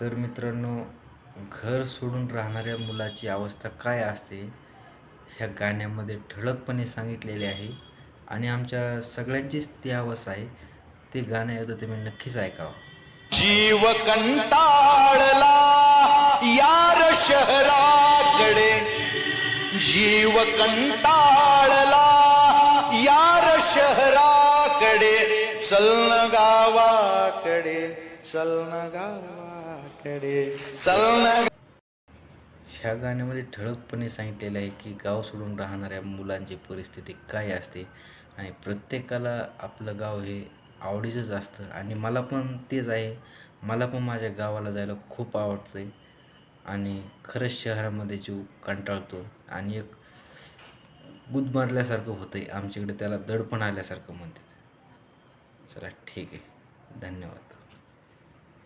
तर मित्रांनो, घर सोडून राहणाऱ्या मुलाची अवस्था काय असते, ह्या गाण्यामध्ये ठळकपणे सांगितलेले आहे आणि आमच्या सगळ्यांचीच ती अवस्था आहे. ते गाणं एकदा तुम्ही नक्कीच ऐकावं. जीव कंटाळला यार शहराकडे, जीव कंटाळला यार शहराकडे, चलन गावाकडे, चलन गावाकडे, चलन. ह्या गाण्यामध्ये ठळकपणे सांगितलेलं आहे की गाव सोडून राहणाऱ्या मुलांची परिस्थिती काय असते आणि प्रत्येकाला आपलं गाव हे आवडीचंच असतं आणि मला पण तेच आहे. मला पण माझ्या गावाला जायला खूप आवडतं आहे आणि खरंच शहरामध्ये जीव कंटाळतो आणि एक गुदमरल्यासारखं होतं आहे आमच्याकडे, त्याला दडपण आल्यासारखं म्हणतात. चला ठीक आहे, धन्यवाद.